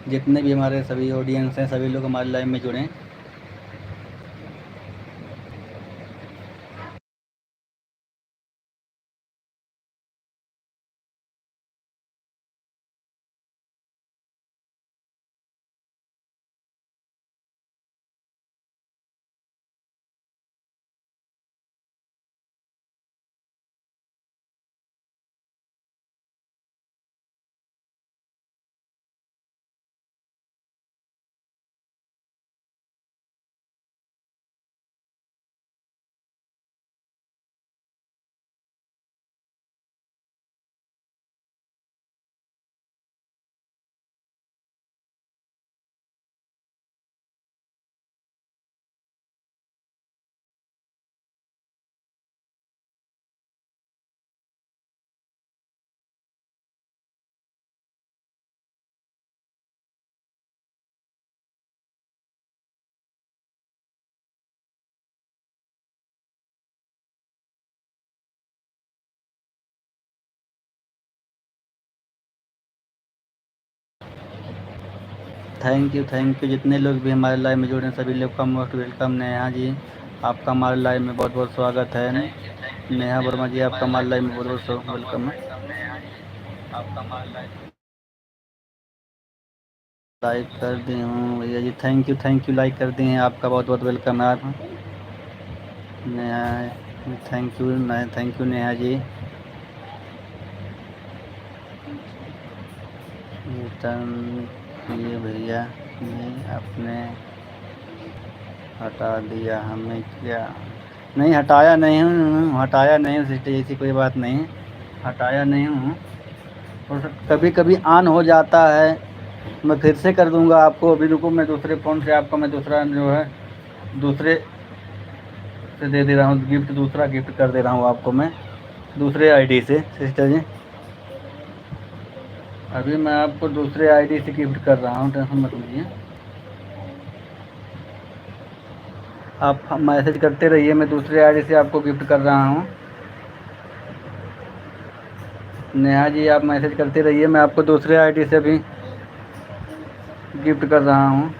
जितने भी हमारे सभी ऑडियंस हैं, सभी लोग हमारे लाइव में जुड़ें। थैंक यू जितने लोग भी हमारे लाइव में जुड़े हैं, सभी लोग का मोस्ट वेलकम। नेहा जी, आपका हमारे लाइव में बहुत बहुत स्वागत है। नेहा वर्मा जी, आपका हमारे लाइव में बहुत बहुत वेलकम है। लाइक कर दी हूँ भैया जी, थैंक यू, लाइक कर दिए हैं, आपका बहुत बहुत वेलकम है। आप Neha, thank you Neha ji. Return किए भैया, ये आपने हटा दिया हमें क्या? नहीं, हटाया नहीं हूँ सिस्टर, ऐसी कोई बात नहीं, हटाया नहीं हूँ। और कभी कभी ऑन हो जाता है, मैं फिर से कर दूंगा आपको। अभी रुको, मैं दूसरे फ़ोन से आपको मैं दूसरा जो है दूसरे से दे दे रहा हूँ गिफ्ट, दूसरा गिफ्ट कर दे रहा हूँ आपको मैं दूसरे आईडी से सिस्टर जी। अभी मैं आपको दूसरे आईडी से गिफ्ट कर रहा हूँ, टेंशन मत लीजिए। आप मैसेज करते रहिए, मैं दूसरे आईडी से आपको गिफ्ट कर रहा हूँ। नेहा जी, आप मैसेज करते रहिए, मैं आपको दूसरे आईडी से भी गिफ्ट कर रहा हूँ।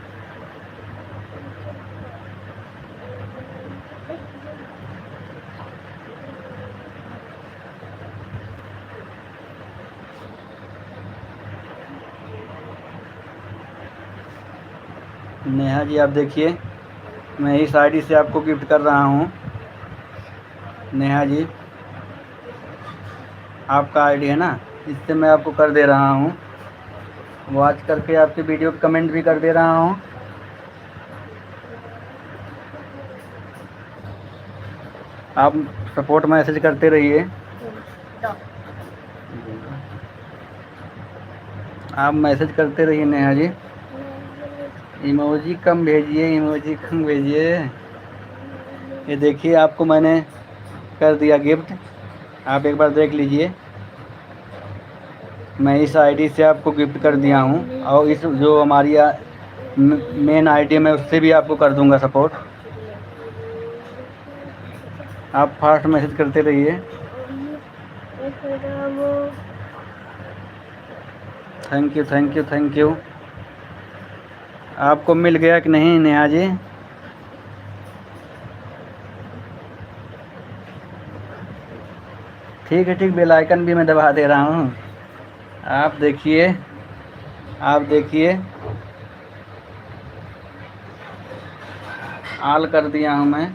नेहा जी, आप देखिए, मैं इस आईडी से आपको गिफ्ट कर रहा हूँ। नेहा जी, आपका आईडी है ना, इससे मैं आपको कर दे रहा हूँ। वॉच करके आपकी वीडियो कमेंट भी कर दे रहा हूँ। आप सपोर्ट मैसेज करते रहिए, आप मैसेज करते रहिए नेहा जी। इमोजी कम भेजिए, इमोजी कम भेजिए। ये देखिए, आपको मैंने कर दिया गिफ्ट, आप एक बार देख लीजिए। मैं इस आईडी से आपको गिफ्ट कर दिया हूँ, और इस जो हमारी मेन आईडी में उससे भी आपको कर दूंगा सपोर्ट। आप फास्ट मैसेज करते रहिए। Thank you. आपको मिल गया कि नहीं नेहा जी? ठीक है, बेल आइकन भी मैं दबा दे रहा हूँ। आप देखिए, ऑल कर दिया हूँ मैं,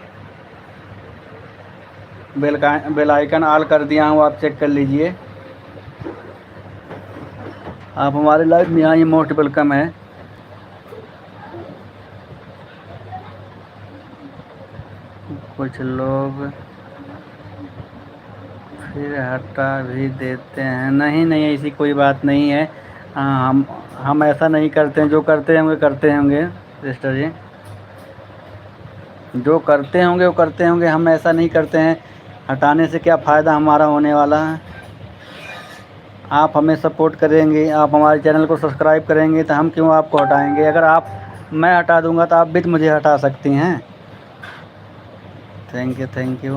बेल आइकन ऑल कर दिया हूँ, आप चेक कर लीजिए। आप हमारे लाइव में आइए, मोस्ट वेलकम है। कुछ लोग फिर हटा भी देते हैं। नहीं, ऐसी कोई बात नहीं है। हम ऐसा नहीं करते हैं, जो करते होंगे सिस्टर जी, जो करते होंगे वो करते होंगे, हम ऐसा नहीं करते हैं। हटाने से क्या फ़ायदा हमारा होने वाला है? आप हमें सपोर्ट करेंगे, आप हमारे चैनल को सब्सक्राइब करेंगे, तो हम क्यों आपको हटाएंगे? अगर मैं हटा दूंगा तो आप भी तो मुझे हटा सकती हैं। Thank you.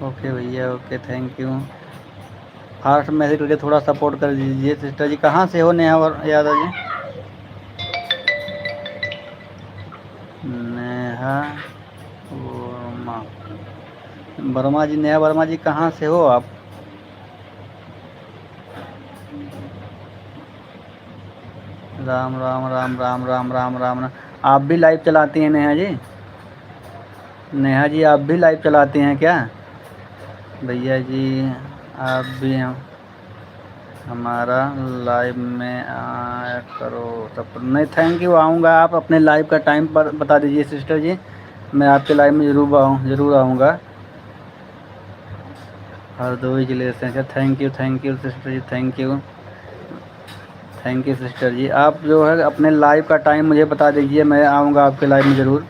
ओके भैया, okay, thank you. Fast message करके थोड़ा सपोर्ट कर दीजिए सिस्टर जी। कहाँ से हो नेहा और यादव जी? नेहा वर्मा, वर्मा जी, नेहा वर्मा जी कहाँ से हो आप? राम राम राम राम राम राम राम राम। आप भी लाइव चलाती हैं नेहा जी? नेहा जी आप भी लाइव चलाती हैं क्या? भैया जी आप भी हमारा लाइव में आया करो सब। नहीं, थैंक यू, आऊँगा। आप अपने लाइव का टाइम पर बता दीजिए सिस्टर जी, मैं आपके लाइव में ज़रूर आऊँगा। हरदोई जिले से? अच्छा, थैंक यू सिस्टर जी, थैंक यू सिस्टर जी। आप जो है अपने लाइव का टाइम मुझे बता दीजिए, मैं आऊँगा आपके लाइव में ज़रूर।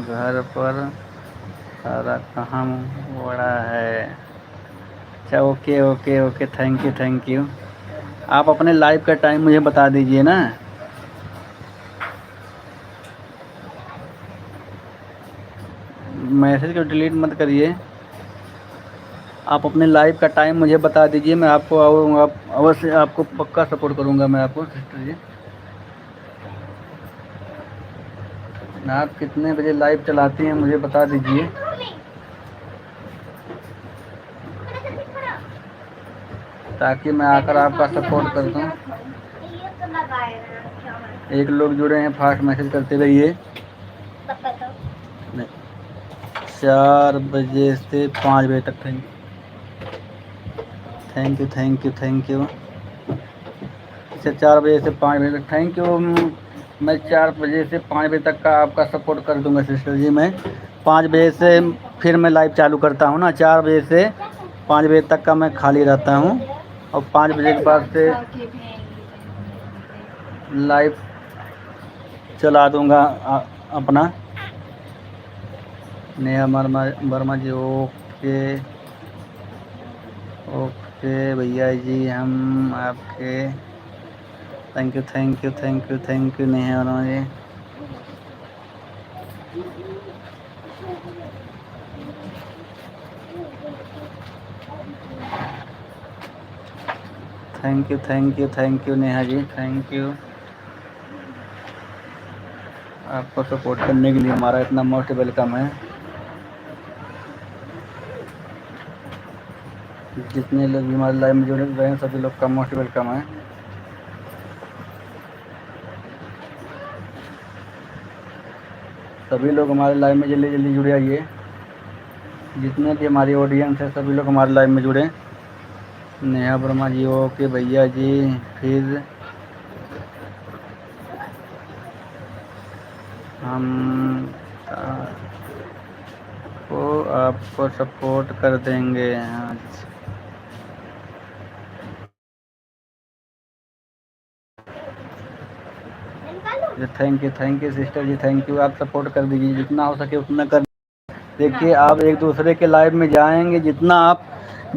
घर पर सारा कहाँ बड़ा है? अच्छा, okay okay okay, thank you. आप अपने लाइव का टाइम मुझे बता दीजिए ना। मैसेज को डिलीट मत करिए, आप अपने लाइव का टाइम मुझे बता दीजिए, मैं आपको आऊँगा, अवश्य आपको पक्का सपोर्ट करूँगा मैं आपको सिस्टर जी। आप कितने बजे लाइव चलाती हैं मुझे बता दीजिए, ताकि मैं आकर आपका सपोर्ट कर दूँ। एक लोग जुड़े हैं, फास्ट मैसेज करते रहिए। 4 बजे से 5 बजे तक। Thank you. अच्छा, 4 बजे से 5 बजे तक, थैंक यू। मैं 4 बजे से 5 बजे तक का आपका सपोर्ट कर दूंगा सिस्टर जी। मैं 5 बजे से फिर मैं लाइव चालू करता हूँ ना, 4 बजे से 5 बजे तक का मैं खाली रहता हूँ, और 5 बजे के बाद से लाइव चला दूंगा अपना। नेहा वर्मा जी, ओके ओके भैया जी, हम आपके thank you Neha Verma ji. Thank you Neha ji, thank you. आपको सपोर्ट करने के लिए हमारा इतना मोस्ट वेलकम है। जितने लोग भी हमारे लाइव में जुड़े हुए हैं सभी लोग का मोस्ट वेलकम है। सभी लोग हमारे लाइव में जल्दी जल्दी जुड़े आइए, जितने भी हमारी ऑडियंस है सभी लोग हमारे लाइव में जुड़े। नेहा वर्मा जी, ओके भैया जी, फिर हम को आपको सपोर्ट कर देंगे। हाँ, थैंक यू सिस्टर जी, थैंक यू। आप सपोर्ट कर दीजिए, जितना हो सके उतना कर। देखिए, आप एक दूसरे के लाइव में जाएंगे, जितना आप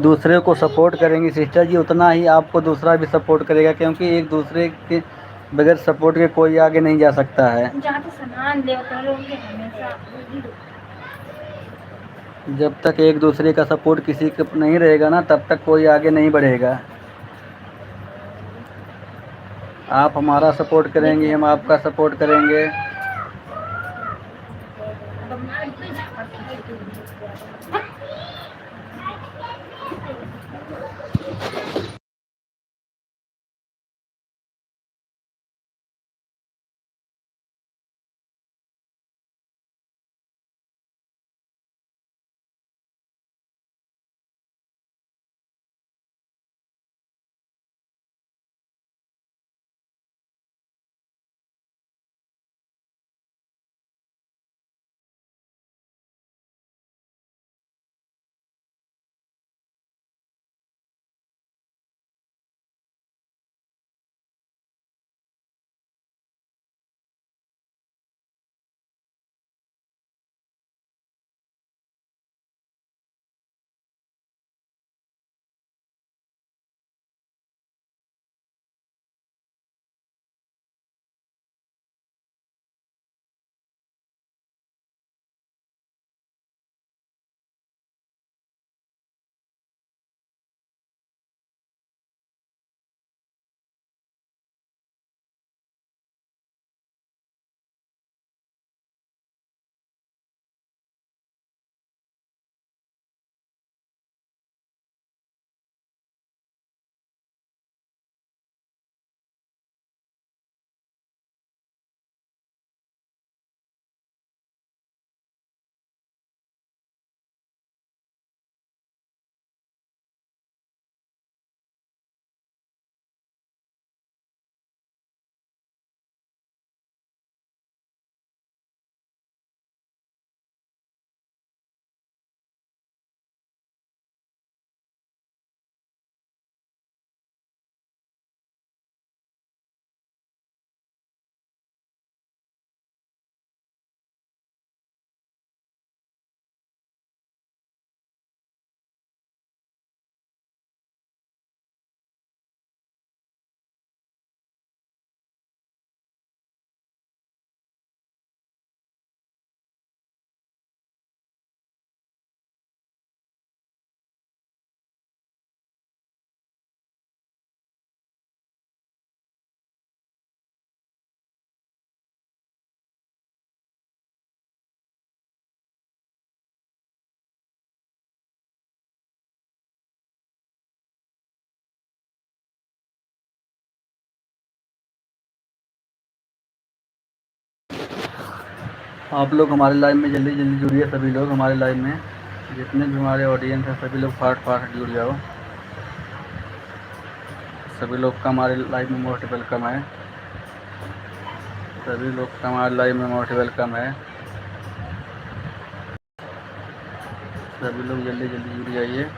दूसरे को सपोर्ट करेंगे सिस्टर जी, उतना ही आपको दूसरा भी सपोर्ट करेगा, क्योंकि एक दूसरे के बगैर सपोर्ट के कोई आगे नहीं जा सकता है। जब तक एक दूसरे का सपोर्ट किसी का नहीं रहेगा ना, तब तक कोई आगे नहीं बढ़ेगा। आप हमारा सपोर्ट करेंगे, हम आपका सपोर्ट करेंगे। आप लोग हमारे लाइव में जल्दी जल्दी जुड़िए, सभी लोग हमारे लाइव में, जितने भी हमारे ऑडियंस हैं सभी लोग फाट फाट जुड़ जाओ। सभी लोग का हमारे लाइव में मोस्ट वेलकम है। सभी लोग का हमारे लाइव में मोस्ट वेलकम है। सभी लोग जल्दी जल्दी जुड़ जाइए।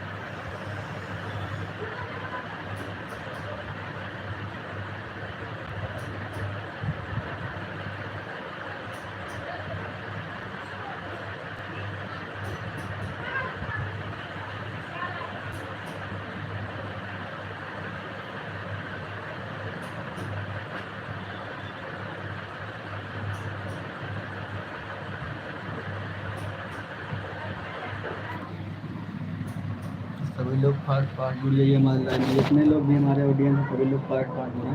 सभी लोग फाट फाट जुड़ जाइए हमारे लाइव में, जितने लोग भी हमारे ऑडियंस हैं सभी लोग फाट फाट जुड़ें।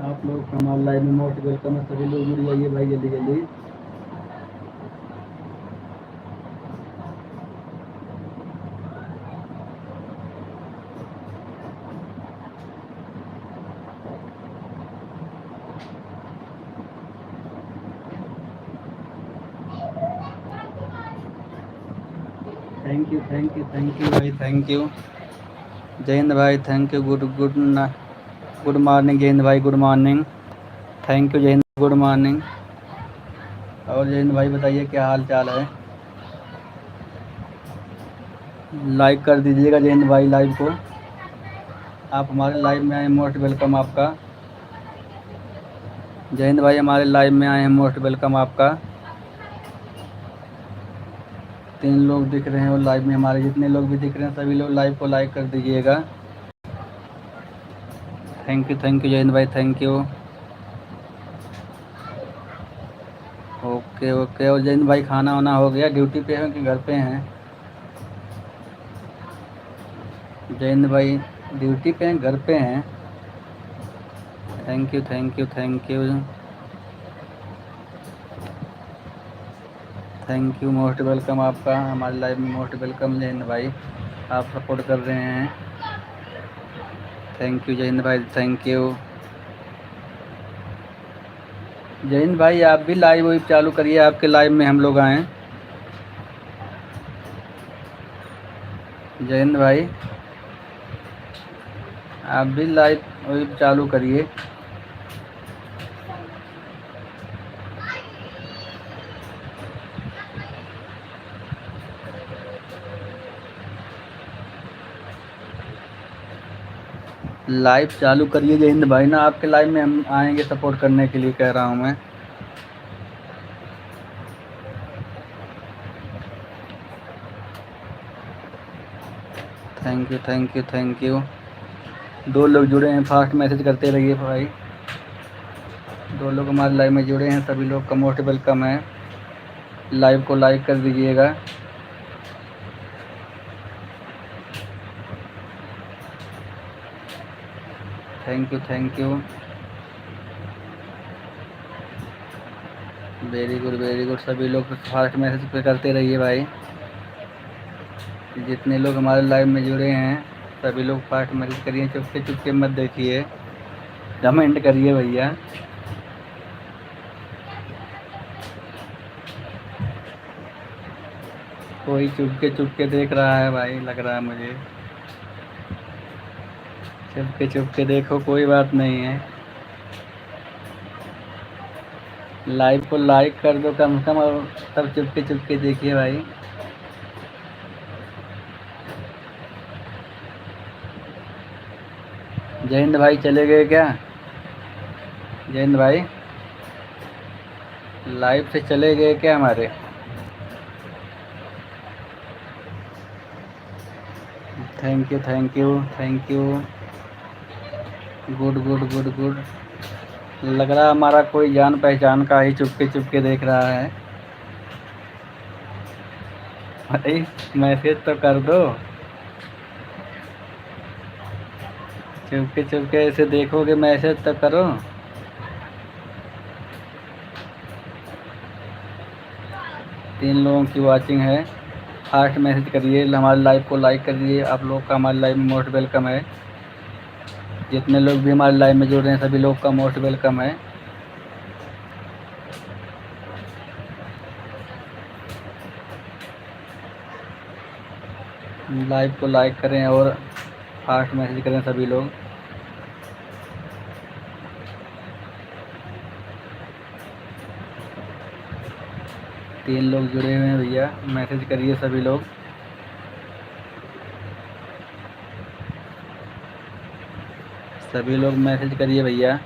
आप लोग का हमारे लाइव में मोस्ट वेलकम है। सभी लोग जुड़ जाइए भाई जल्दी जल्दी। थैंक यू भाई, थैंक यू जय हिंद भाई, थैंक यू। गुड मॉर्निंग जय हिंद भाई, गुड मॉर्निंग। थैंक यू जय हिंद, गुड मॉर्निंग। और जय हिंद भाई बताइए क्या हाल चाल है। लाइक कर दीजिएगा जय हिंद भाई लाइव को। आप हमारे लाइव में आए, मोस्ट वेलकम आपका। जय हिंद भाई हमारे लाइव में आए हैं, मोस्ट वेलकम आपका। 3 लोग दिख रहे हैं और लाइव में हमारे जितने लोग भी दिख रहे हैं सभी लोग लाइव को लाइक कर दीजिएगा। थैंक यू जय हिंद भाई, थैंक यू। Okay okay. और जय हिंद भाई खाना वाना हो गया, ड्यूटी पे हैं कि घर पे हैं? जय हिंद भाई ड्यूटी पे हैं घर पे हैं? Thank you thank you. Most welcome आपका हमारे लाइव में, मोस्ट वेलकम जय हिंद भाई। आप सपोर्ट कर रहे हैं, थैंक यू जय हिंद भाई, थैंक यू। जय हिंद भाई आप भी लाइव वाइव चालू करिए, आपके लाइव में हम लोग आएँ। जय हिंद भाई आप भी लाइव वाइव चालू करिए। लाइव चालू करिए जय हिंद भाई ना, आपके लाइव में हम आएंगे सपोर्ट करने के लिए, कह रहा हूँ मैं। Thank you. 2 लोग जुड़े हैं, फास्ट मैसेज करते रहिए भाई। 2 लोग हमारे लाइव में जुड़े हैं, सभी लोग का मोस्ट वेलकम है। लाइव को लाइक कर दीजिएगा। Thank you. Very good. सभी लोग फास्ट मैसेज पे करते रहिए भाई। जितने लोग हमारे लाइव में जुड़े हैं सभी लोग फास्ट मैसेज करिए, चुपके मत देखिए, कमेंट करिए भैया। कोई चुपके देख रहा है भाई, लग रहा है मुझे। चुपके देखो, कोई बात नहीं है। लाइव को लाइक कर दो कम से कम, और तब चुपके देखिए भाई। जय हिंद भाई चले गए क्या? जय हिंद भाई लाइव से चले गए क्या हमारे? Thank you. गुड। लग रहा हमारा कोई जान पहचान का ही चुपके देख रहा है। अरे मैसेज तो कर दो, चुपके ऐसे देखोगे, मैसेज तो करो। तीन लोगों की वाचिंग है, फास्ट मैसेज करिए, हमारे लाइव को लाइक करिए। आप लोग का हमारे लाइव में मोस्ट वेलकम है। जितने लोग भी हमारे लाइव में जुड़ रहे हैं सभी लोग का मोस्ट वेलकम है। लाइव को लाइक करें और फास्ट मैसेज करें सभी लोग। तीन लोग जुड़े हुए हैं भैया, मैसेज करिए सभी लोग। सभी लोग मैसेज करिए भैया।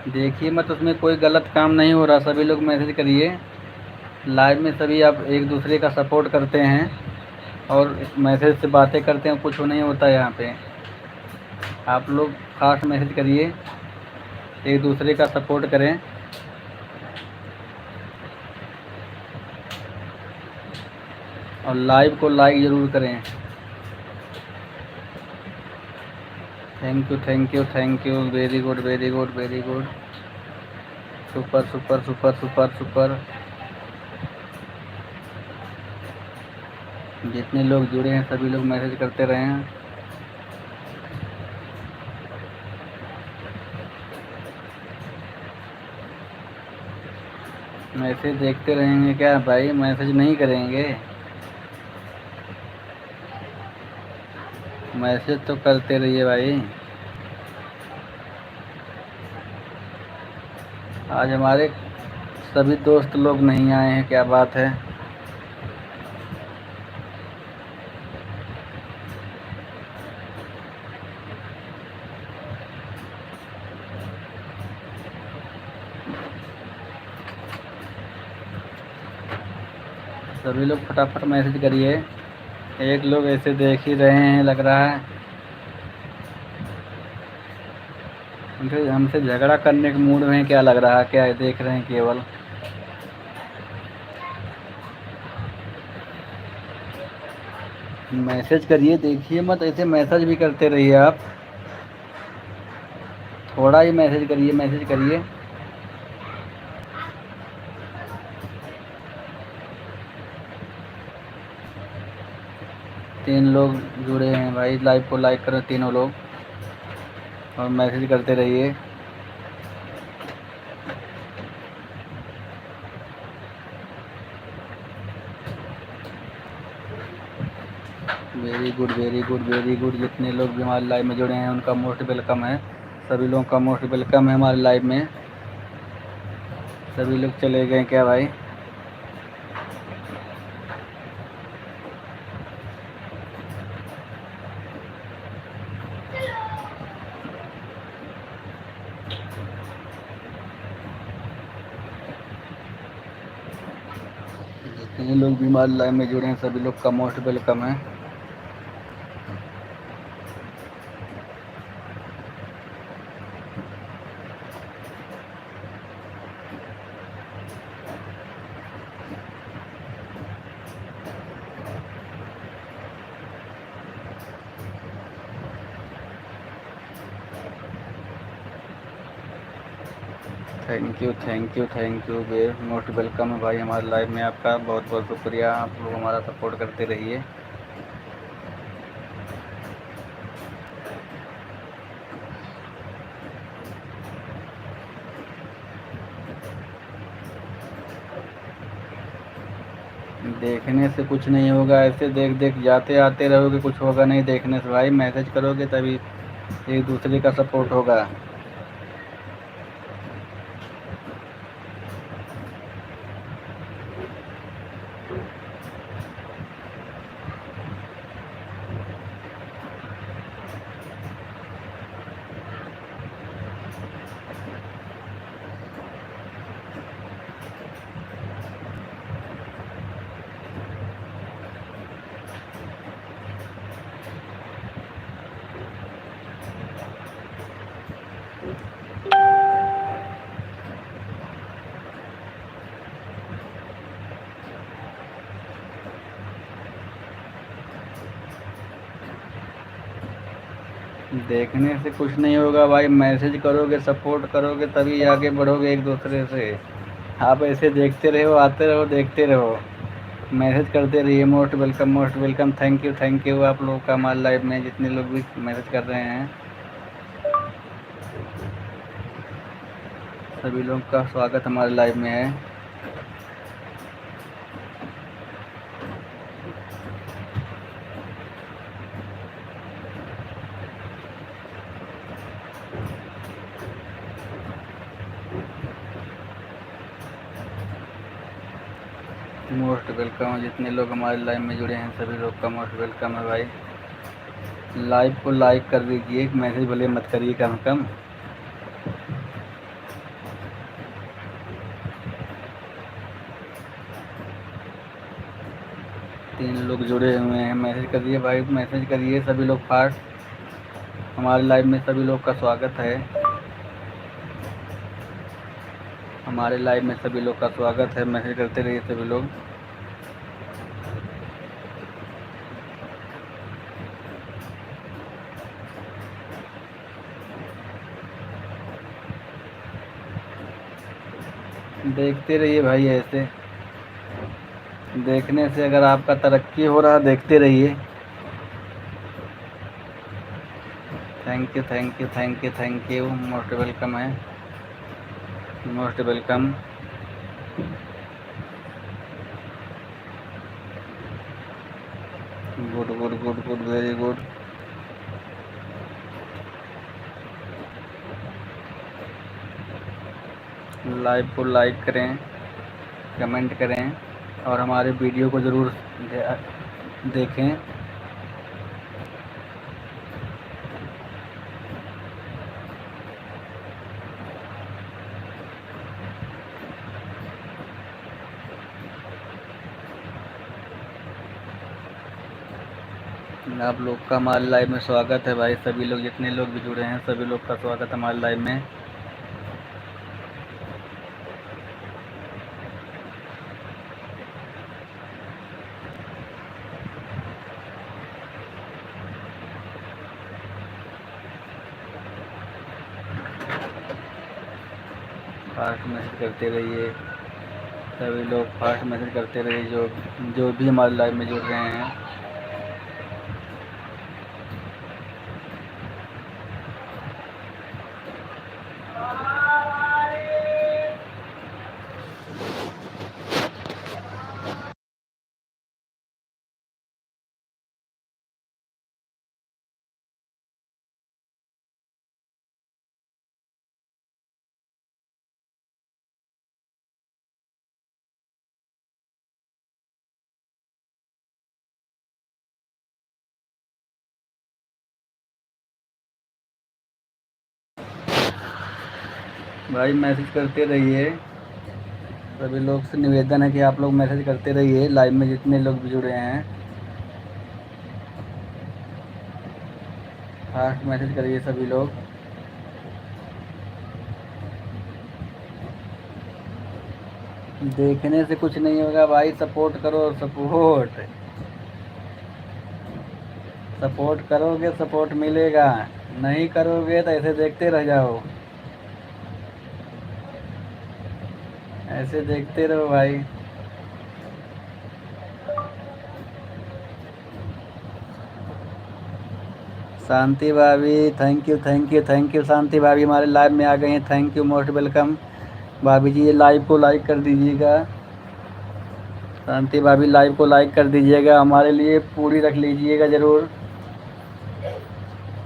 देखिए मत उसमें कोई गलत काम नहीं हो रहा, सभी लोग मैसेज करिए। लाइव में सभी आप एक दूसरे का सपोर्ट करते हैं और मैसेज से बातें करते हैं, कुछ नहीं होता यहाँ पे। आप लोग फास्ट मैसेज करिए, एक दूसरे का सपोर्ट करें। और लाइव को लाइक ज़रूर करें। Thank you thank you thank you, very good very good very good, super super super super super. जितने लोग जुड़े हैं सभी लोग मैसेज करते रहे हैं। मैसेज देखते रहेंगे क्या भाई, मैसेज नहीं करेंगे? मैसेज तो करते रहिए भाई। आज हमारे सभी दोस्त लोग नहीं आए हैं, क्या बात है? सभी लोग फटाफट मैसेज करिए। एक लोग ऐसे देख ही रहे हैं लग रहा है, हमसे झगड़ा करने के मूड में क्या लग रहा है, क्या देख रहे हैं केवल। मैसेज करिए, देखिए मत ऐसे मैसेज भी करते रहिए आप। थोड़ा ही मैसेज करिए, मैसेज करिए। तीन लोग जुड़े हैं भाई, लाइव को लाइक करें तीनों लोग और मैसेज करते रहिए। Very good very good very good. जितने लोग भी हमारे लाइव में जुड़े हैं उनका मोस्ट वेलकम है। सभी लोगों का मोस्ट वेलकम है हमारे लाइव में। सभी लोग चले गए क्या भाई? जितने लोग भी हमारे लाइव में जुड़े हैं सभी लोग का मोस्ट वेलकम है। Thank you thank you thank you, very most welcome है भाई हमारे लाइव में। आपका बहुत बहुत शुक्रिया, आप लोग हमारा सपोर्ट करते रहिए। देखने से कुछ नहीं होगा, ऐसे देख देख जाते आते रहोगे, कुछ होगा नहीं देखने से भाई। मैसेज करोगे तभी एक दूसरे का सपोर्ट होगा। देखने से कुछ नहीं होगा भाई, मैसेज करोगे सपोर्ट करोगे तभी आगे बढ़ोगे एक दूसरे से। आप ऐसे देखते रहो, आते रहो, देखते रहो। मैसेज करते रहिए। Most welcome. थैंक यू आप लोगों का हमारे लाइव में जितने लोग भी मैसेज कर रहे हैं, सभी लोगों का स्वागत हमारे लाइव में है। Most welcome. जितने लोग हमारे लाइव में जुड़े हैं सभी लोग का मोस्ट वेलकम है भाई। लाइव को लाइक कर दीजिए, मैसेज भले मत करिए कम से कम। तीन लोग जुड़े हुए हैं, मैसेज करिए भाई, मैसेज करिए सभी लोग फास्ट। हमारे लाइव में सभी लोग का स्वागत है। हमारे लाइव में सभी लोग का स्वागत है, मैसेज करते रहिए सभी लोग। देखते रहिए भाई, ऐसे देखने से अगर आपका तरक्की हो रहा देखते रहिए। Thank you. मोस्ट वेलकम है, most welcome. Good, very good. Live को लाइक करें, कमेंट करें और हमारे वीडियो को ज़रूर देखें। आप लोग का हमारे लाइव में स्वागत है भाई। सभी लोग जितने लोग भी जुड़े हैं सभी लोग का स्वागत हमारे लाइव में। फास्ट मैसेज करते रहिए सभी लोग, फास्ट मैसेज करते रहिए जो जो भी हमारे लाइव में जुड़ रहे हैं। भाई मैसेज करते रहिए, सभी लोग से निवेदन है कि आप लोग मैसेज करते रहिए लाइव में जितने लोग भी जुड़े हैं। फास्ट मैसेज करिए सभी लोग। देखने से कुछ नहीं होगा भाई, सपोर्ट करो। सपोर्ट करोगे सपोर्ट मिलेगा, नहीं करोगे तो ऐसे देखते रह जाओ, ऐसे देखते रहो भाई। शांति भाभी थैंक यू। शांति भाभी हमारे लाइव में आ गए हैं, थैंक यू, मोस्ट वेलकम। भाभी जी ये लाइव को लाइक कर दीजिएगा। शांति भाभी लाइव को लाइक कर दीजिएगा, हमारे लिए पूरी रख लीजिएगा ज़रूर।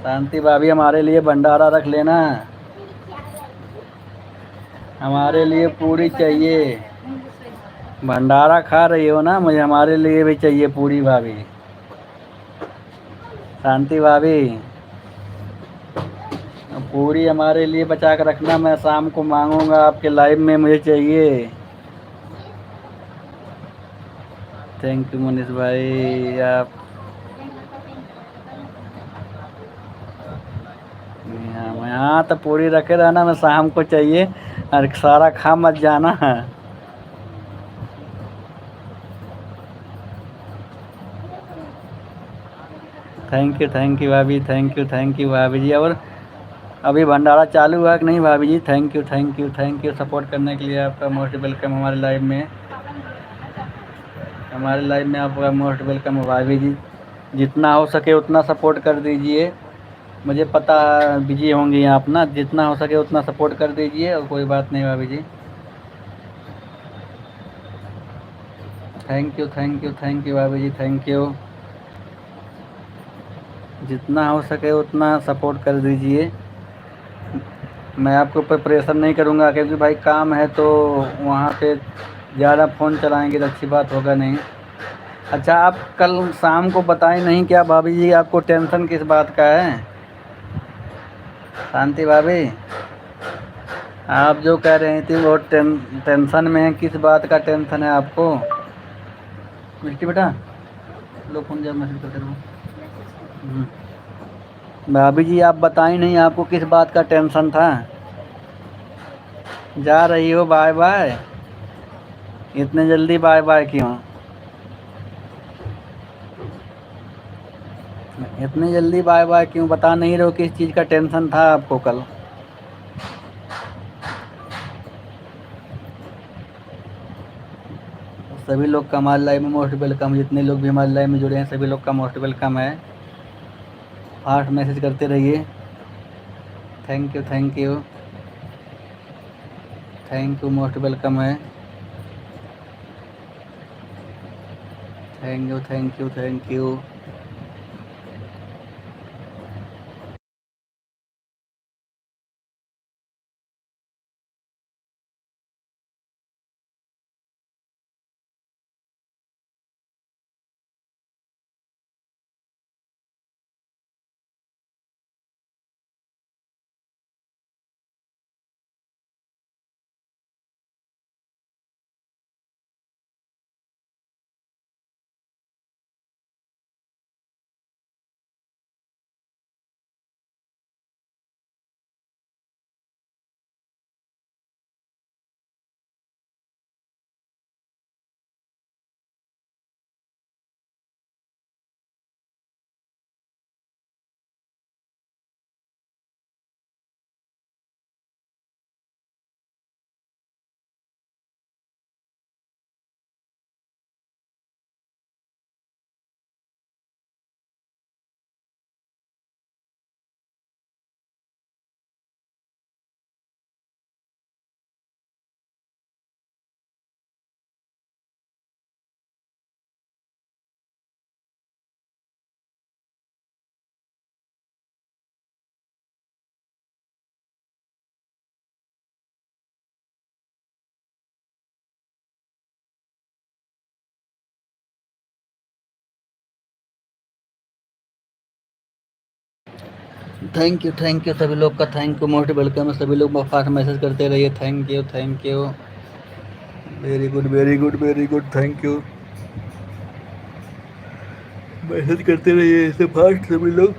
शांति भाभी हमारे लिए भंडारा रख लेना, हमारे लिए पूरी चाहिए। भंडारा खा रही हो ना, मुझे हमारे लिए भी चाहिए पूरी भाभी। शांति भाभी पूरी हमारे लिए बचा कर रखना, मैं शाम को मांगूंगा आपके लाइव में, मुझे चाहिए। थैंक यू मनीष भाई। आप यहाँ तो पूरी रखे रहना, मैं शाम को चाहिए और सारा खा मत जाना। थैंक यू भाभी, थैंक यू भाभी जी। और अभी भंडारा चालू हुआ कि नहीं भाभी जी? थैंक यू सपोर्ट करने के लिए आपका मोस्ट वेलकम हमारे लाइव में। हमारे लाइव में आपका मोस्ट वेलकम है भाभी जी। जितना हो सके उतना सपोर्ट कर दीजिए। मुझे पता है बिजी होंगी आप ना, जितना हो सके उतना सपोर्ट कर दीजिए और कोई बात नहीं भाभी जी। Thank you thank you thank you भाभी जी, थैंक यू। जितना हो सके उतना सपोर्ट कर दीजिए। मैं आपके ऊपर प्रेशर नहीं करूँगा क्योंकि भाई काम है तो वहाँ पे ज़्यादा फ़ोन चलाएंगे तो अच्छी बात होगा नहीं। अच्छा, आप कल शाम को बताए नहीं क्या भाभी जी, आपको टेंशन किस बात का है? शांति भाभी, आप जो कह रही थी वो टेंशन में है, किस बात का टेंशन है आपको? मिष्टी बेटा लो फोन, जब मैसेज करते रहो। भाभी जी आप बताई नहीं आपको किस बात का टेंशन था? जा रही हो बाय बाय? इतने जल्दी बाय बाय क्यों? इतनी जल्दी बाय बाय क्यों? बता नहीं रहे हो किस चीज़ का टेंशन था आपको कल? सभी लोग का हमारे लाइव में मोस्ट वेलकम। जितने लोग भी हमारे लाइव में जुड़े हैं सभी लोग का मोस्ट वेलकम है। फास्ट मैसेज करते रहिए। Thank you thank you thank you, most welcome है। Thank you thank you thank you. Thank you सभी लोग का, थैंक यू, मोस्ट वेलकम है। सभी लोग फास्ट मैसेज करते रहिए। Thank you, very good very good very good, thank you. Message करते रहिए ऐसे फास्ट सभी लोग।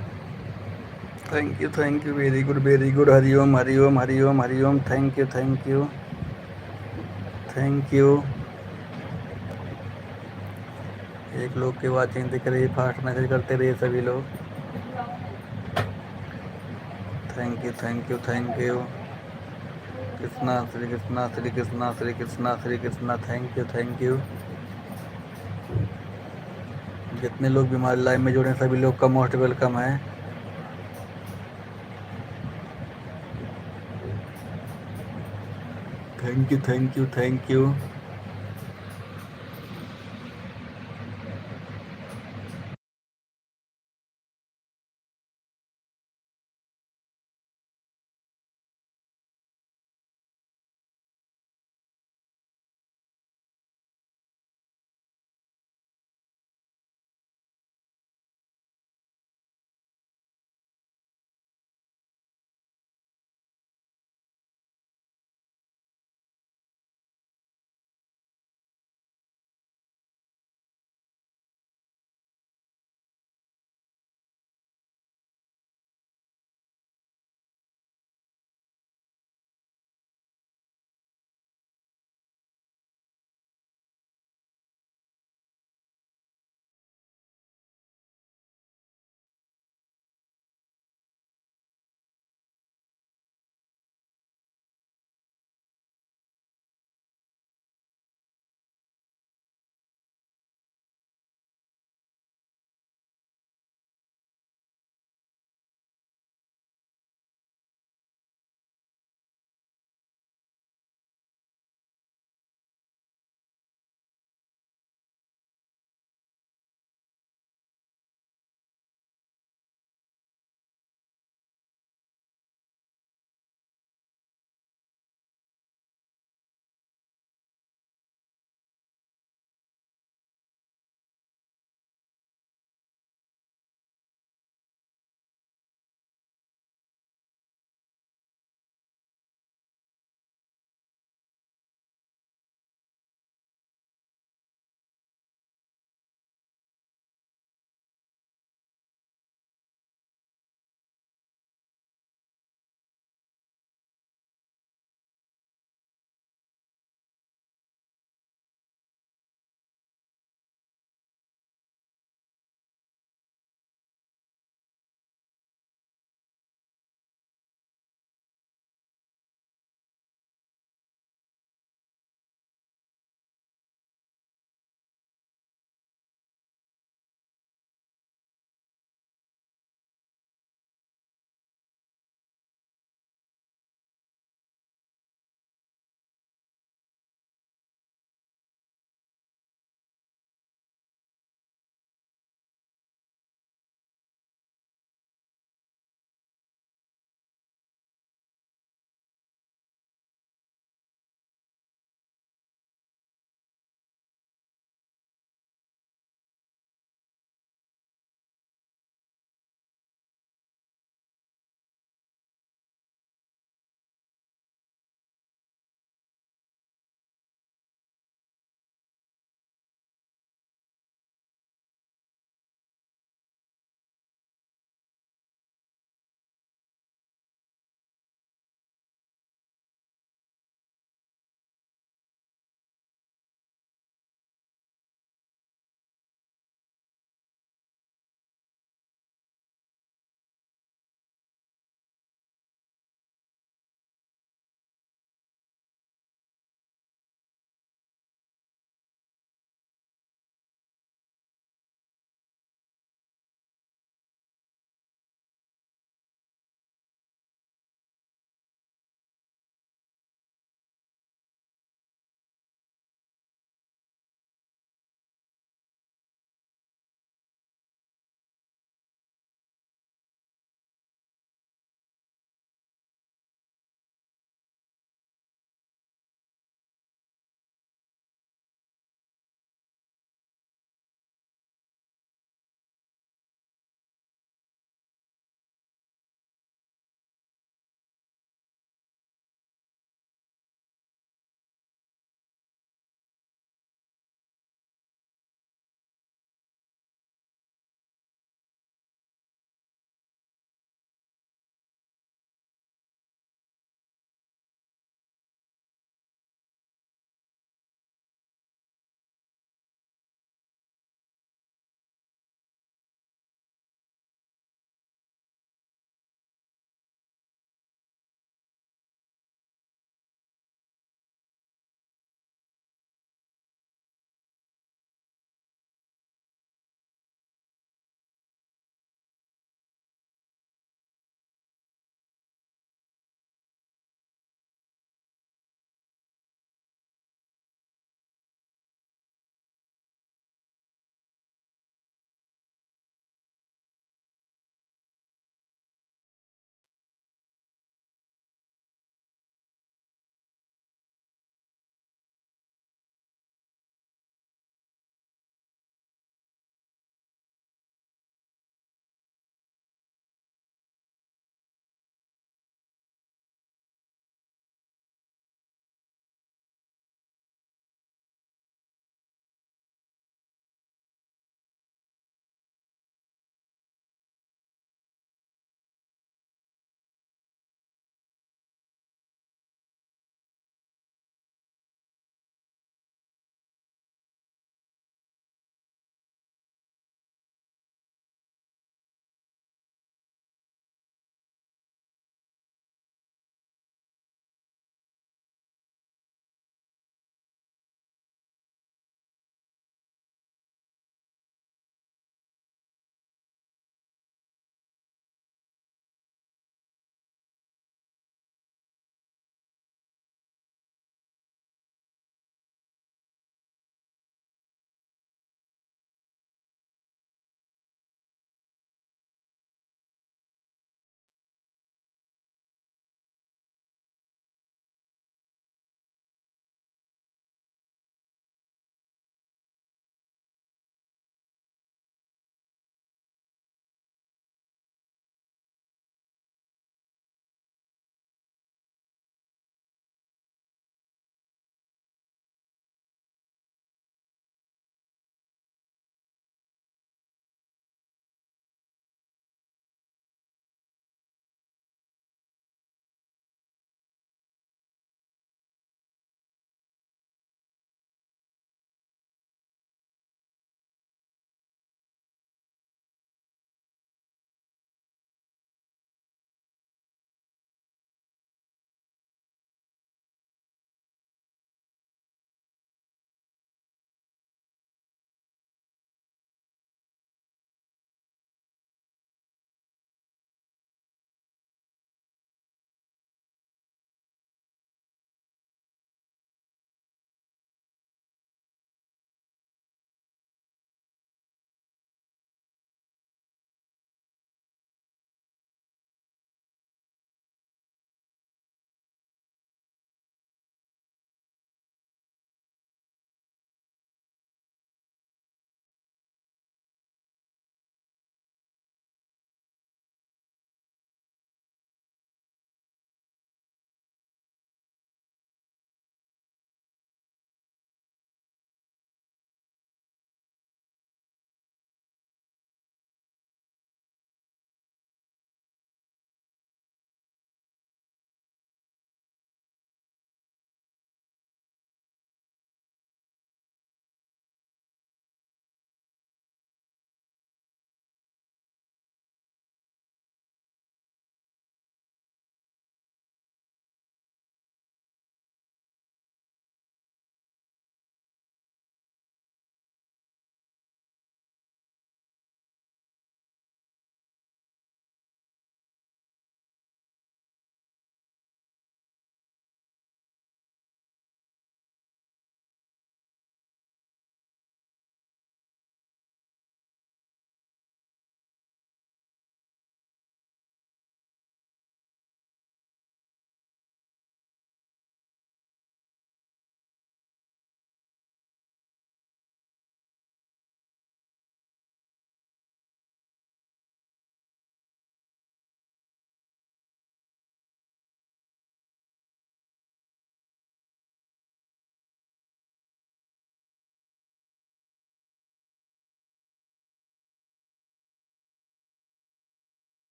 Thank you very good. Hariom हरिओम हरिओम Hariom, thank you thank you. एक लोग की वाचिंग दिख रही है, फास्ट मैसेज करते रहिए सभी लोग। Thank you thank you. Krishna Shri Krishna Shri Krishna Shri Krishna Shri Krishna, thank you. जितने लोग भी हमारे लाइव में जुड़े हैं सभी लोग का मोस्ट वेलकम है। Thank you.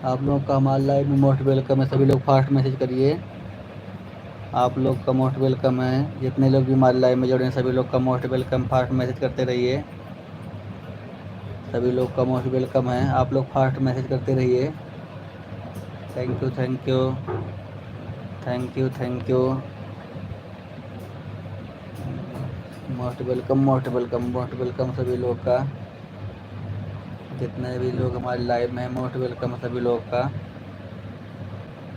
आप लोगों का हमारे लाइव में मोस्ट वेलकम है, सभी लोग फास्ट मैसेज करिए। आप लोग का मोस्ट वेलकम है, जितने लोग भी हमारे लाइव में जुड़े हैं सभी लोग का मोस्ट वेलकम। फास्ट मैसेज करते रहिए, सभी लोग का मोस्ट वेलकम है। आप लोग फास्ट मैसेज करते रहिए। Thank you thank you thank you thank you. Most welcome most welcome most welcome सभी लोग का, जितने भी लोग हमारे लाइव में हैं मोस्ट वेलकम सभी लोग का।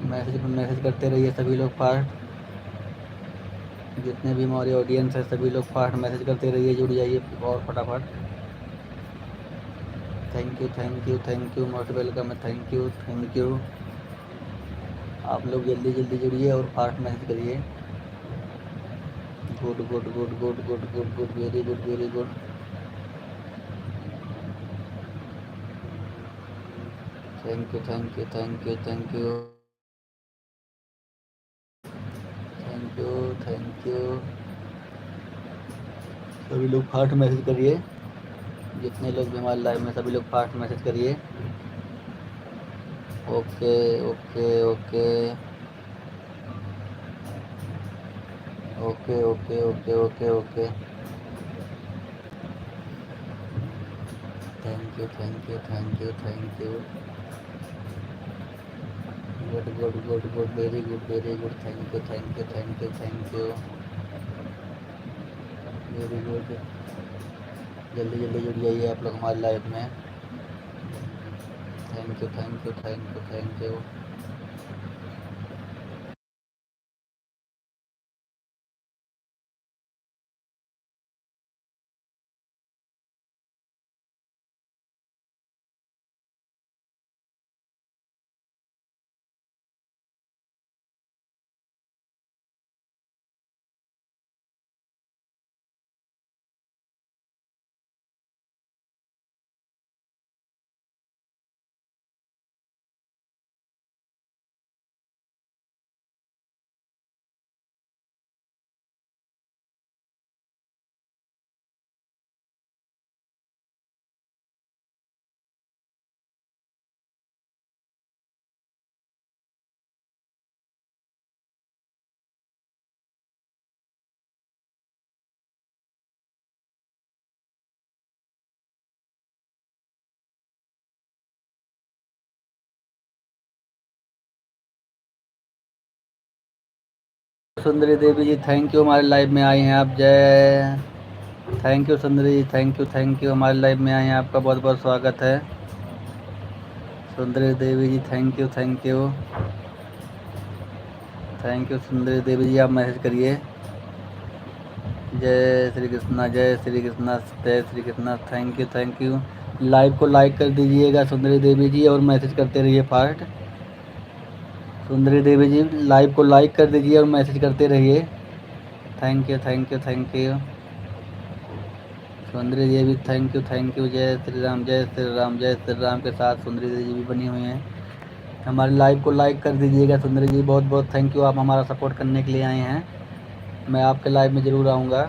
मैसेज मैसेज करते रहिए सभी लोग फास्ट, जितने भी हमारे ऑडियंस है सभी लोग फास्ट मैसेज करते रहिए, जुड़ जाइए और फटाफट। Thank you thank you thank you most welcome है, थैंक यू थैंक यू। आप लोग जल्दी जल्दी जुड़िए और फास्ट मैसेज करिए। Good good good good good good good very good very good. Thank you thank you thank you thank you thank you thank you. सभी लोग फास्ट मैसेज करिए, जितने लोग भी हमारे लाइव में सभी लोग फास्ट मैसेज करिए। Okay okay okay okay okay okay okay okay. Thank you thank you thank you thank you. Good good good good very good very good. Thank you thank you thank you thank you very good. जल्दी जल्दी जुड़ जाइए आप लोग हमारे live में। Thank you thank you thank you thank you. Sundari Devi ji thank you, हमारे live में आई हैं आप। जय thank you Sundari ji, thank you हमारे लाइव में आए हैं, आपका बहुत बहुत स्वागत है। Sundari Devi ji thank you thank you thank you. Sundari Devi जी आप मैसेज करिए। जय श्री कृष्णा जय श्री कृष्णा जय Shri Krishna. Thank you. Live को लाइक कर दीजिएगा सुंदरी देवी जी और मैसेज करते रहिए फास्ट। सुंदरी देवी जी लाइव को लाइक कर दीजिए और मैसेज करते रहिए। Thank you thank you thank you. Sundari Devi thank you. जय श्री राम जय श्री राम जय श्री राम के साथ सुंदरी देवी भी बनी हुई हैं। हमारे लाइव को लाइक कर दीजिएगा सुंदरी जी, बहुत बहुत थैंक यू, आप हमारा सपोर्ट करने के लिए आए हैं। मैं आपके लाइव में ज़रूर आऊँगा।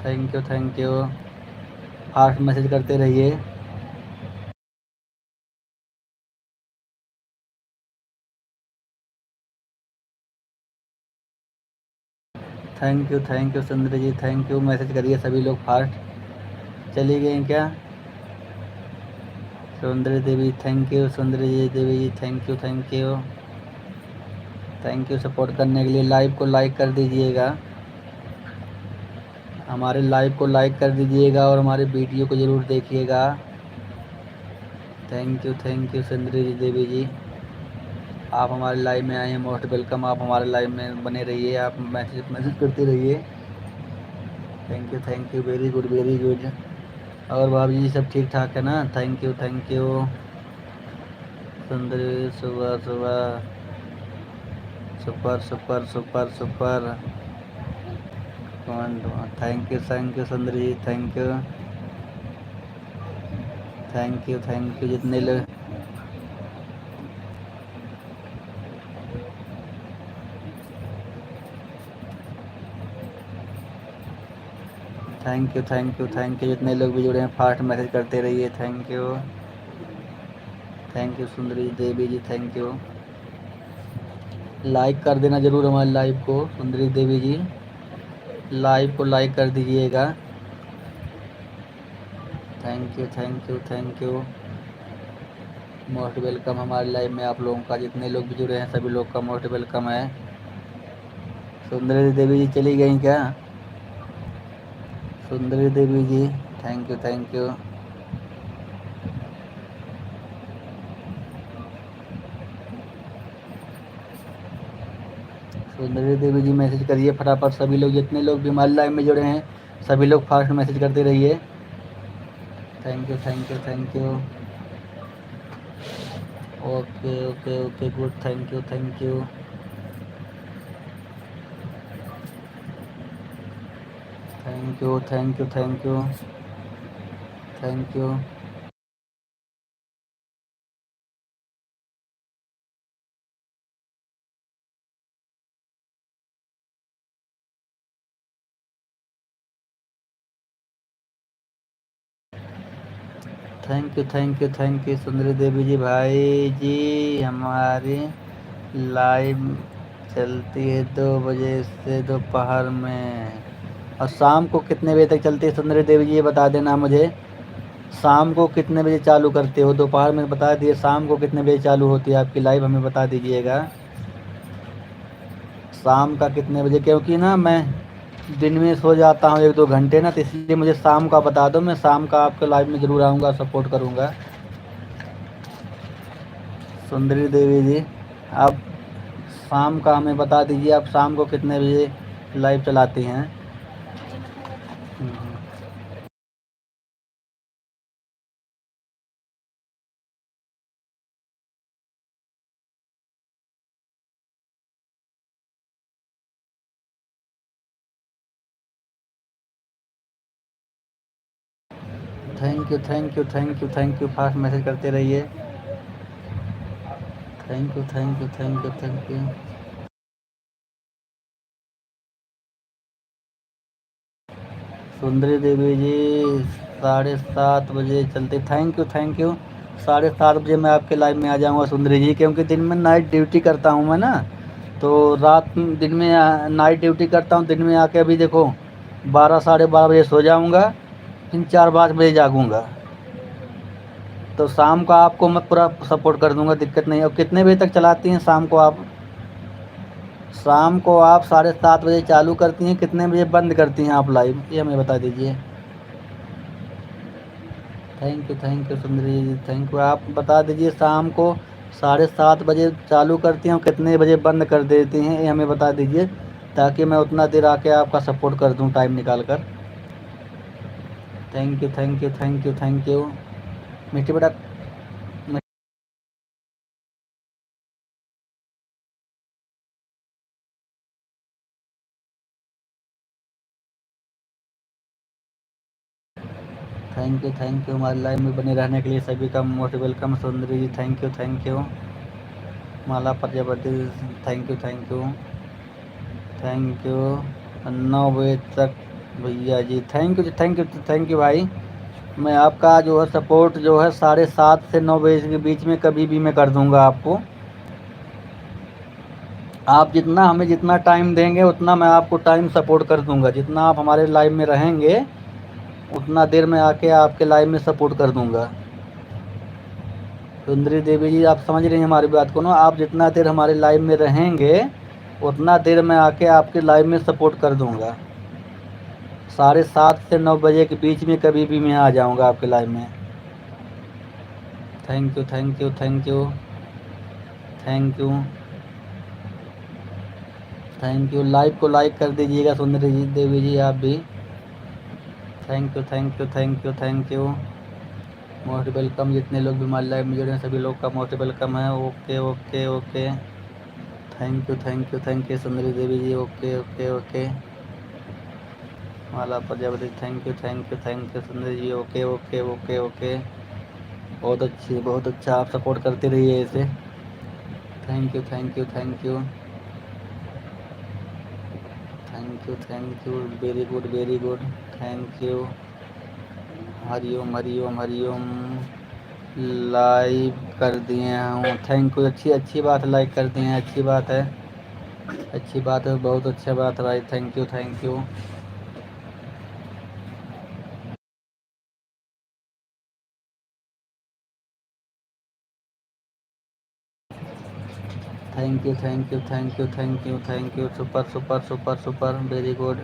थैंक यू फास्ट मैसेज करते रहिए। Thank you Sundari ji thank you. Message करिए सभी लोग फास्ट। चली गई क्या सुंदरी देवी? Thank you Sundari ji Devi ji thank you support करने के लिए। लाइव को लाइक कर दीजिएगा, हमारे लाइव को लाइक कर दीजिएगा और हमारे वीडियो को ज़रूर देखिएगा। थैंक यू सुंदरी जी देवी जी, आप हमारे लाइव में आए हैं, मोस्ट वेलकम। आप हमारे लाइव में बने रहिए, आप मैसेज मैसेज करते रहिए। Thank you very good very good. और भाभी जी सब ठीक ठाक है ना? थैंक यू सुंदरी। सुबह सुबह super super super super. Thank you Sundari ji thank you जितने लोग। थैंक यू जितने लोग भी जुड़े हैं फास्ट मैसेज करते रहिए। Thank thank you Sundari Devi ji, thank you. Like कर देना ज़रूर हमारे लाइव को सुंदरी देवी जी, लाइव को लाइक कर दीजिएगा। Thank you thank you thank you. Most welcome हमारे लाइव में आप लोगों का, जितने लोग भी जुड़े हैं सभी लोग का मोस्ट वेलकम है। सुंदरी देवी जी चली गई क्या? सुंदरी Devi ji thank you thank you. Sundari Devi ji message करिए फटाफट, सभी लोग जितने लोग भी हमारे लाइव में जुड़े हैं सभी लोग फास्ट मैसेज करते रहिए। Thank you thank you thank you. Okay okay okay good, thank you thank you. Thank you thank you thank you thank you. Thank you Sundari Devi जी। भाई जी हमारी लाइव चलती है 2 बजे से दोपहर में, और शाम को कितने बजे तक चलती है सुंदरी देवी जी ये बता देना मुझे। शाम को कितने बजे चालू करते हो? दोपहर में बता दिए, शाम को कितने बजे चालू होती है आपकी लाइव हमें बता दीजिएगा। शाम का कितने बजे, क्योंकि ना मैं दिन में सो जाता हूँ 1-2 घंटे ना, तो इसलिए मुझे शाम का बता दो, मैं शाम का आपके लाइव में ज़रूर आऊँगा, सपोर्ट करूँगा। सुंदरी देवी जी आप शाम का हमें बता दीजिए, आप शाम को कितने बजे लाइव चलाती हैं? Thank you thank you thank you thank you, fast message करते रहिए। Thank you thank you thank you thank you. Sundari Devi जी 7:30 बजे चलते, थैंक यू। 7:30 बजे मैं आपके लाइव में आ जाऊंगा सुंदरी जी, क्योंकि दिन में नाइट ड्यूटी करता हूं मैं ना, तो दिन में नाइट ड्यूटी करता हूं, दिन में आके अभी देखो 12-12:30 बजे सो जाऊंगा, फिर 4-5 बजे जागूंगा, तो शाम को आपको मैं पूरा सपोर्ट कर दूंगा, दिक्कत नहीं है। और कितने बजे तक चलाती हैं शाम को आप? शाम को आप 7:30 बजे चालू करती हैं, कितने बजे बंद करती हैं आप लाइव, ये हमें बता दीजिए। Thank you Sundari ji, thank you. आप बता दीजिए शाम को 7:30 बजे चालू करती हैं और कितने बजे बंद कर देती हैं, ये हमें बता दीजिए, ताकि मैं उतना देर आके आपका सपोर्ट कर दूं टाइम निकाल कर। Thank you thank you thank you thank you. मिट्टी बेटा थैंक यू हमारे लाइव में बने रहने के लिए सभी का most welcome. Sundari ji thank you. Mala Prajapati thank you thank you. 9 बजे तक भैया जी, थैंक यू भाई। मैं आपका जो है सपोर्ट जो है 7:30 से 9 बजे के बीच में कभी भी मैं कर दूंगा आपको। आप जितना हमें जितना टाइम देंगे उतना मैं आपको टाइम सपोर्ट कर दूंगा, जितना आप हमारे लाइव में रहेंगे उतना देर में आके आपके लाइव में सपोर्ट कर दूंगा। सुंदरी देवी जी आप समझ रही हैं हमारी बात को ना, आप जितना देर हमारे लाइव में रहेंगे उतना देर में आके आपके लाइव में सपोर्ट कर दूंगा। 7:30 से 9 बजे के बीच में कभी भी मैं आ जाऊंगा आपके लाइव में। Thank you thank you thank you thank you thank you. Live को लाइक कर दीजिएगा सुंदरी जी देवी जी आप भी। Thank you thank you thank you thank you. Most welcome, जितने लोग भी हमारे लाइव में जुड़े हैं सभी लोग का मोस्ट वेलकम है। Okay okay okay thank you Sundari Devi ji. Okay okay okay. Mala Prajapati thank you Sundari ji. Okay okay okay okay. बहुत अच्छा, आप सपोर्ट करते रहिए ऐसे। Thank you thank you thank you thank you very good thank you. हरिओम हरिओम हरिओम। लाइव कर दिए हूँ, थैंक यू। अच्छी अच्छी बात, लाइक कर दिए हैं, अच्छी बात है, अच्छी बात है, बहुत अच्छा बात है भाई, thank you thank you. Thank you thank you thank you thank you thank you, super super super super, very good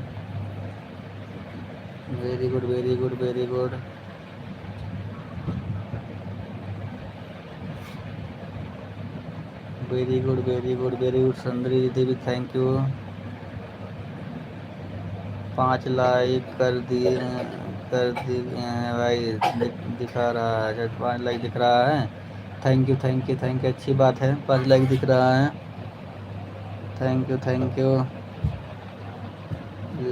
very good very good very good. Very good very good very good, सुंदरी दीदी भी thank you. 5 like कर दिए हैं भाई, दिखा रहा है, 5 like दिख रहा है, thank you thank you thank you, अच्छी बात है, 5 लाइक दिख रहा है, thank you thank you.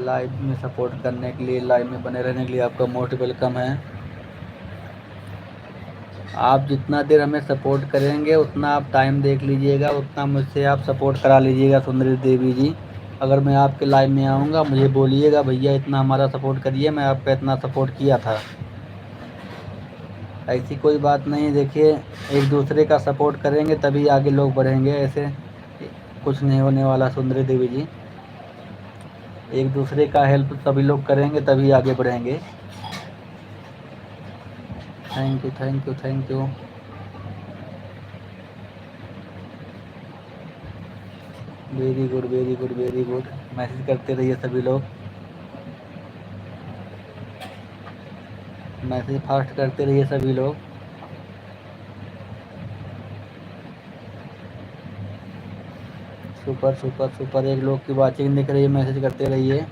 Live में सपोर्ट करने के लिए, लाइव में बने रहने के लिए आपका मोस्ट वेलकम है। आप जितना देर हमें सपोर्ट करेंगे उतना आप टाइम देख लीजिएगा, उतना मुझसे आप सपोर्ट करा लीजिएगा सुंदरी देवी जी। अगर मैं आपके लाइव में आऊँगा, मुझे बोलिएगा भैया इतना हमारा सपोर्ट करिए, मैं आपका इतना सपोर्ट किया था। ऐसी कोई बात नहीं, देखिए एक दूसरे का सपोर्ट करेंगे तभी आगे लोग बढ़ेंगे, ऐसे कुछ नहीं होने वाला सुंदरी देवी जी। एक दूसरे का हेल्प सभी लोग करेंगे तभी आगे बढ़ेंगे। Thank you thank you thank you. Very good very good very good, message करते रहिए सभी लोग, मैसेज फास्ट करते रहिए सभी लोग। सुपर सुपर सुपर, एक लोग की वाचिंग दिख रही है, मैसेज करते रहिए,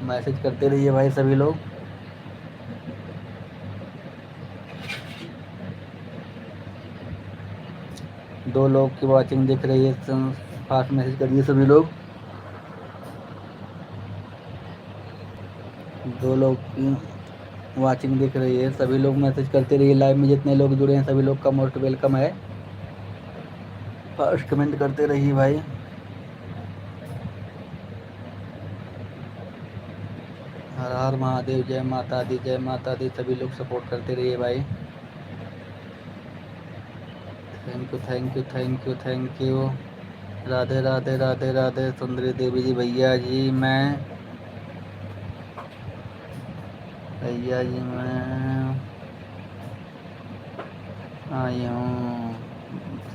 मैसेज करते रहिए भाई सभी लोग। दो लोग की वाचिंग दिख रही है, फास्ट मैसेज करिए सभी लोग। दो लोग की वाचिंग दिख रही है, सभी लोग मैसेज करते रहिए, लाइव में जितने लोग जुड़े हैं सभी लोग का मोस्ट वेलकम है, फास्ट कमेंट करते रहिए भाई। हर हर महादेव, जय माता दी जय माता दी, सभी लोग सपोर्ट करते रहिए भाई। Thank you thank you thank you thank you. Radhe Radhe Radhe Radhe सुंदरी देवी जी, भैया जी मैं आई हूँ,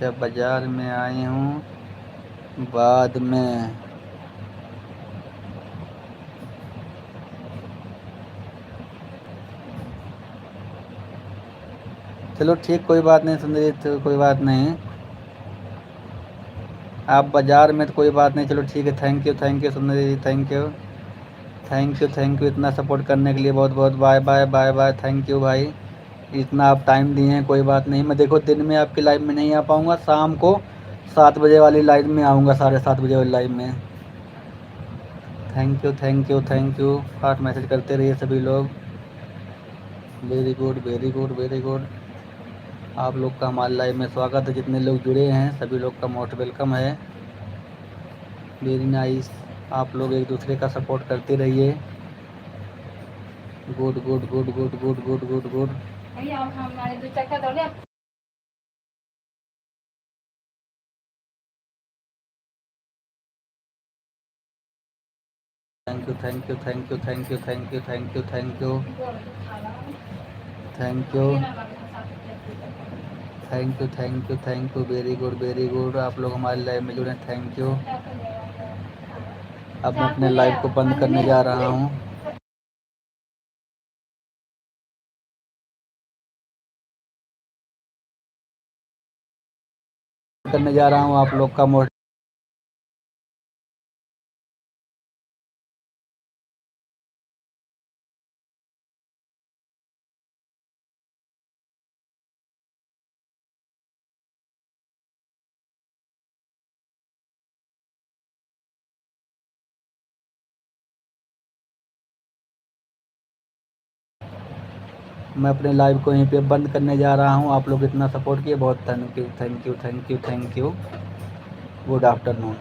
जब बाज़ार में आई हूँ बाद में। चलो ठीक, कोई बात नहीं सुंदरी, तो कोई बात नहीं, आप बाज़ार में तो कोई बात नहीं, चलो ठीक है, thank you Sundari ji, thank you thank you, इतना सपोर्ट करने के लिए बहुत बहुत, bye bye bye bye, thank you भाई, इतना आप टाइम दिए हैं, कोई बात नहीं। मैं देखो दिन में आपकी लाइव में नहीं आ पाऊँगा, शाम को 7 बजे वाली लाइव में आऊँगा, 7:30 बजे वाली लाइव में। Thank you thank you thank you, fast message करते रहिए सभी लोग। Very good very good very good, आप लोग का हमारे लाइव में स्वागत है, जितने लोग जुड़े हैं सभी लोग का मोस्ट वेलकम है। वेरी नाइस, आप लोग एक दूसरे का सपोर्ट करते रहिए। Good good good good good good good good. Thank you thank you thank you thank you thank you thank you thank you thank you thank you thank you thank you, very good, आप लोग हमारे live में जुड़े, thank you. अब मैं अपने live को बंद करने जा रहा हूँ, करने जा रहा हूँ, आप लोग का मोस्ट मैं अपने लाइव को यहीं पे बंद करने जा रहा हूँ, आप लोग इतना सपोर्ट किए, बहुत thank you thank you thank you thank you. Good afternoon.